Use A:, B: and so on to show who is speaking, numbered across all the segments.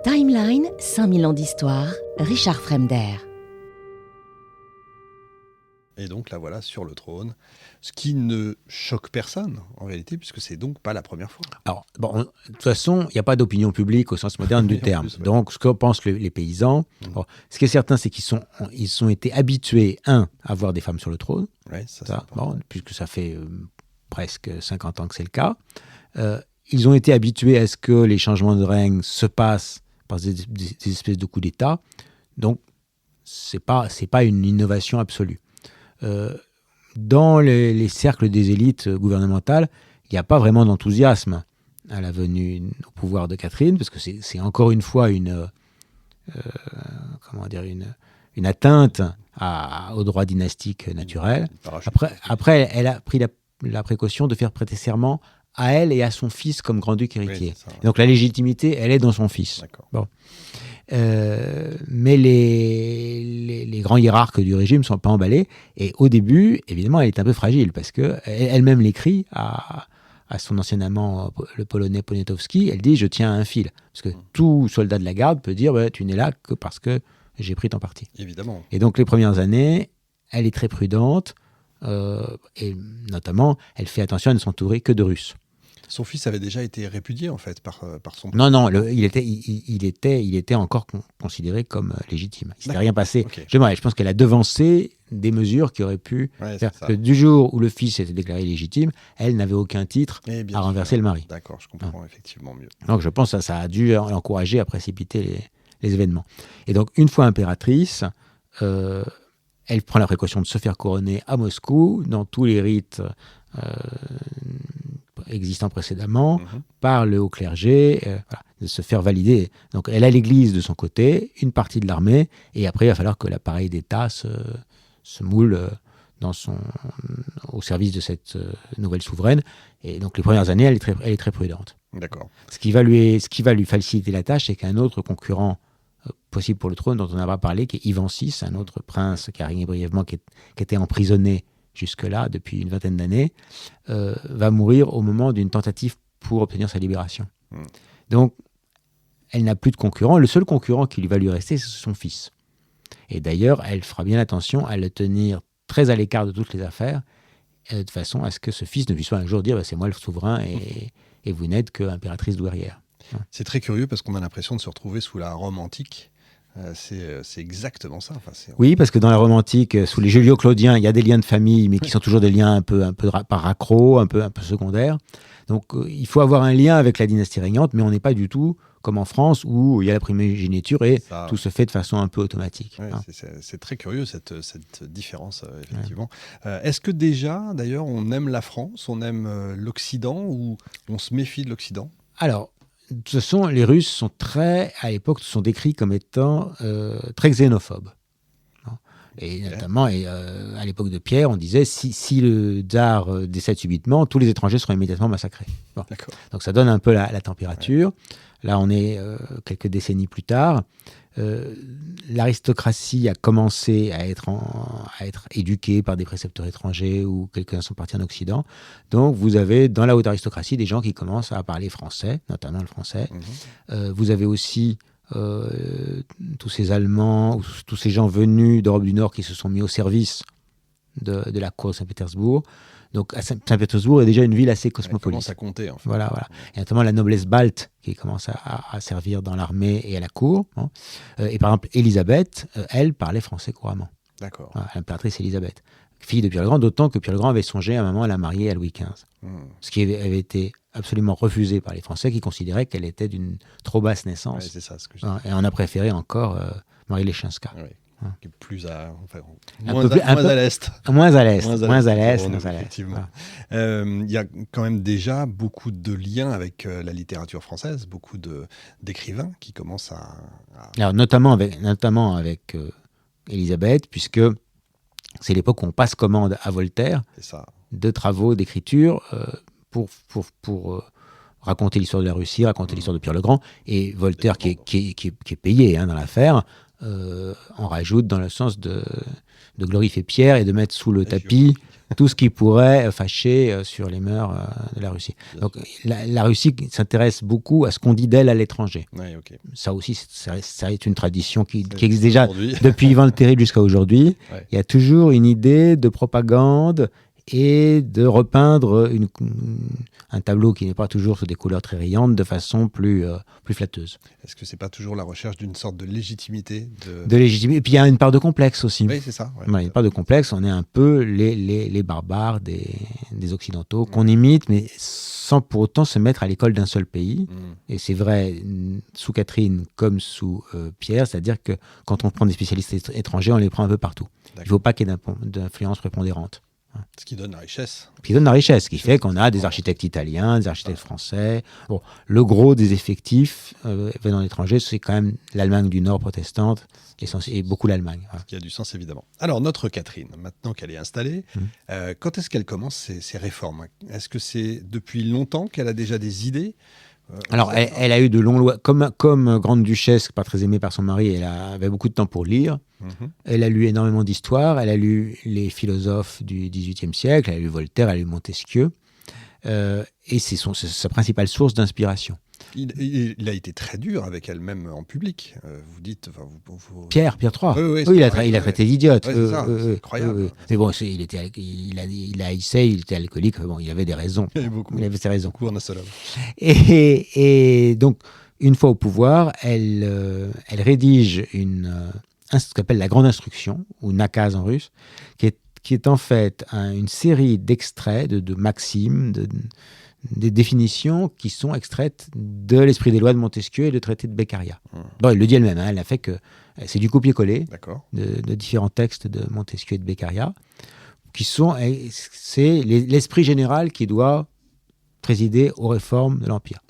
A: Timeline, 5000 ans d'histoire, Richard Fremder.
B: Et donc là, voilà, sur le trône, ce qui ne choque personne, en réalité, puisque c'est donc pas la première fois.
C: Alors, de toute façon, il n'y a pas d'opinion publique au sens moderne du terme.
B: Plus, ouais.
C: Donc, ce que pensent les paysans, ce qui est certain, c'est ils ont été habitués, à voir des femmes sur le trône,
B: Ouais, ça,
C: puisque ça fait presque 50 ans que c'est le cas. Ils ont été habitués à ce que les changements de règne se passent par des espèces de coups d'État. Donc, c'est pas une innovation absolue. Dans les cercles des élites gouvernementales, il n'y a pas vraiment d'enthousiasme à la venue au pouvoir de Catherine, parce que c'est encore une fois une atteinte au droit dynastique naturel. Après, elle a pris la précaution de faire prêter serment à elle et à son fils comme grand-duc héritier.
B: Oui,
C: donc la légitimité, elle est dans son fils.
B: D'accord.
C: Bon. Mais les grands hiérarques du régime ne sont pas emballés. Et au début, évidemment, elle est un peu fragile parce qu'elle-même l'écrit à son ancien amant, le Polonais Poniatowski. Elle dit « Je tiens à un fil ». Parce que tout soldat de la garde peut dire « Tu n'es là que parce que j'ai pris ton parti ».
B: Évidemment.
C: Et donc, les premières années, elle est très prudente. Et notamment, elle fait attention à ne s'entourer que de Russes.
B: Son fils avait déjà été répudié, en fait, par son père.
C: Non, il était encore considéré comme légitime. Il ne s'était rien passé.
B: Okay.
C: Je pense qu'elle a devancé des mesures qui auraient pu faire que du jour où le fils était déclaré légitime, elle n'avait aucun titre à renverser le mari.
B: D'accord, je comprends effectivement mieux.
C: Donc je pense que ça a dû l'encourager à précipiter les événements. Et donc, une fois impératrice, elle prend la précaution de se faire couronner à Moscou, dans tous les rites existant précédemment, par le haut clergé, de se faire valider. Donc elle a l'Église de son côté, une partie de l'armée, et après il va falloir que l'appareil d'État se moule au service de cette nouvelle souveraine. Et donc les premières années, elle est très prudente.
B: D'accord.
C: Ce qui va lui faciliter la tâche, c'est qu'un autre concurrent possible pour le trône, dont on n'a pas parlé, qui est Ivan VI, un autre prince qui a régné brièvement, qui était emprisonné jusque-là, depuis une vingtaine d'années, va mourir au moment d'une tentative pour obtenir sa libération. Donc, elle n'a plus de concurrent. Le seul concurrent qui lui va lui rester, c'est son fils. Et d'ailleurs, elle fera bien attention à le tenir très à l'écart de toutes les affaires, de façon à ce que ce fils ne puisse pas un jour dire c'est moi le souverain et vous n'êtes que impératrice douairière.
B: C'est très curieux parce qu'on a l'impression de se retrouver sous la Rome antique. C'est exactement ça.
C: Oui, parce que dans la Rome antique, sous les Julio-Claudiens, il y a des liens de famille, mais qui sont toujours des liens un peu par accro, un peu secondaires. Donc, il faut avoir un lien avec la dynastie régnante, mais on n'est pas du tout comme en France, où il y a la primogéniture et tout se fait de façon un peu automatique.
B: Ouais, c'est très curieux, cette différence, effectivement. Est-ce que déjà, d'ailleurs, on aime la France, on aime l'Occident, ou on se méfie de l'Occident ?
C: Alors, les Russes sont à l'époque, sont décrits comme étant très xénophobes. Et notamment, à l'époque de Pierre, on disait si le tsar décède subitement, tous les étrangers seront immédiatement massacrés. Bon. Donc ça donne un peu la température. Ouais. Là, on est quelques décennies plus tard. L'aristocratie a commencé à être éduquée par des précepteurs étrangers ou quelques-uns sont partis en Occident. Donc, vous avez dans la haute aristocratie des gens qui commencent à parler français, notamment le français. Vous avez aussi tous ces Allemands, ou tous ces gens venus d'Europe du Nord qui se sont mis au service de la cour de Saint-Pétersbourg. Donc, Saint-Pétersbourg est déjà une ville assez cosmopolite.
B: Elle commence à compter, en fait.
C: Voilà. Et notamment la noblesse balte qui commence à servir dans l'armée et à la cour. Et par exemple, Élisabeth, elle parlait français couramment.
B: D'accord.
C: Voilà, l'impératrice Élisabeth, fille de Pierre le Grand, d'autant que Pierre le Grand avait songé à un moment à la marier à Louis XV. Ce qui avait été absolument refusé par les Français qui considéraient qu'elle était d'une trop basse naissance.
B: Ouais, c'est ça, ce que je
C: dis. Et on a préféré encore Marie Leschinska.
B: Oui. Qui est plus
C: moins à l'est. Moins à l'est.
B: Effectivement. Il y a quand même déjà beaucoup de liens avec la littérature française, beaucoup d'écrivains qui commencent à...
C: Alors, notamment avec Élisabeth, puisque c'est l'époque où on passe commande à Voltaire de travaux d'écriture pour raconter l'histoire de la Russie, raconter l'histoire de Pierre le Grand, et Voltaire, qui est payé dans l'affaire, en rajoute dans le sens de glorifier Pierre et de mettre sous le tapis tout ce qui pourrait fâcher sur les mœurs de la Russie. Donc la Russie s'intéresse beaucoup à ce qu'on dit d'elle à l'étranger.
B: Ouais, okay.
C: Ça aussi, c'est une tradition qui existe déjà depuis Ivan le Terrible jusqu'à aujourd'hui. Ouais. Il y a toujours une idée de propagande et de repeindre un tableau qui n'est pas toujours sous des couleurs très riantes de façon plus flatteuse.
B: Est-ce que c'est pas toujours la recherche d'une sorte de légitimité
C: de légitimité. Et puis il y a une part de complexe aussi.
B: Oui, c'est ça. Ouais.
C: Il y a une part de complexe. On est un peu les barbares des Occidentaux qu'on imite, mais sans pour autant se mettre à l'école d'un seul pays. Et c'est vrai sous Catherine comme sous Pierre, c'est-à-dire que quand on prend des spécialistes étrangers, on les prend un peu partout. Il ne faut pas qu'il y ait d'influence prépondérante.
B: Ce qui donne la richesse.
C: Qui donne la richesse, qui fait qu'on a des architectes italiens, des architectes français. Bon, le gros des effectifs venant de l'étranger, c'est quand même l'Allemagne du Nord protestante et beaucoup l'Allemagne.
B: Ce qui a du sens, évidemment. Alors, notre Catherine, maintenant qu'elle est installée, quand est-ce qu'elle commence ces réformes ? Est-ce que c'est depuis longtemps qu'elle a déjà des idées ?
C: Alors, elle a eu de longs lois. Comme grande duchesse, pas très aimée par son mari, elle avait beaucoup de temps pour lire. Elle a lu énormément d'histoire. Elle a lu les philosophes du XVIIIe siècle. Elle a lu Voltaire, elle a lu Montesquieu. Et c'est sa principale source d'inspiration.
B: Il a été très dur avec elle-même en public. Vous dites...
C: Pierre III. Oui, il a traité d'idiote.
B: C'est incroyable.
C: Mais bon, il haïssait, il était alcoolique. Bon, il avait des raisons. Il avait ses raisons.
B: Beaucoup en un seul homme.
C: Et donc, une fois au pouvoir, elle rédige ce qu'on appelle la Grande Instruction, ou Nakaz en russe, qui est en fait une série d'extraits, de maximes, des définitions qui sont extraites de l'esprit des lois de Montesquieu et du traité de Beccaria. Bon, elle le dit elle-même, elle a fait que c'est du copier-coller de différents textes de Montesquieu et de Beccaria, c'est l'esprit général qui doit présider aux réformes de l'Empire.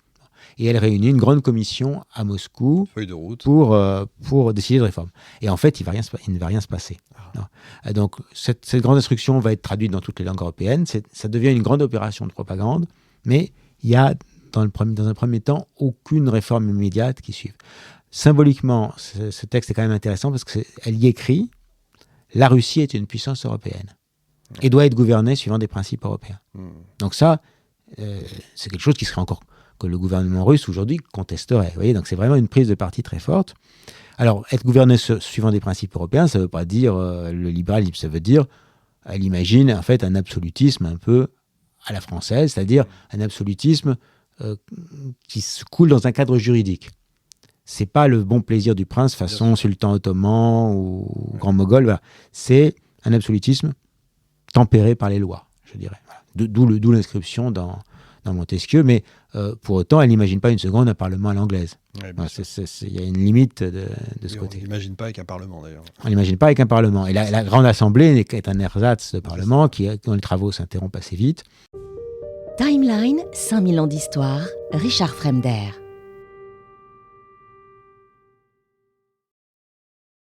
C: Et elle réunit une grande commission à Moscou
B: feuille de route.
C: pour décider de réforme. Et en fait, il ne va rien se passer. Donc, cette grande instruction va être traduite dans toutes les langues européennes. Ça devient une grande opération de propagande, mais il y a, dans un premier temps, aucune réforme immédiate qui suive. Symboliquement, ce texte est quand même intéressant parce qu'elle y écrit « La Russie est une puissance européenne et doit être gouvernée suivant des principes européens ». Donc ça, c'est quelque chose qui serait encore... que le gouvernement russe aujourd'hui contesterait. Vous voyez, donc c'est vraiment une prise de parti très forte. Alors, être gouverné suivant des principes européens, ça ne veut pas dire le libéralisme, ça veut dire, elle imagine en fait un absolutisme un peu à la française, c'est-à-dire un absolutisme qui se coule dans un cadre juridique. C'est pas le bon plaisir du prince façon sultan ottoman ou grand moghol, voilà. C'est un absolutisme tempéré par les lois, je dirais. Voilà. D'où l'inscription dans Montesquieu, mais pour autant, elle n'imagine pas une seconde un parlement à l'anglaise. Il y a une limite de ce côté.
B: On n'imagine pas avec un parlement, d'ailleurs.
C: On n'imagine pas avec un parlement. Et la Grande Assemblée est un ersatz de parlement dont les travaux s'interrompent assez vite.
A: Timeline, 5000 ans d'histoire, Richard Fremder.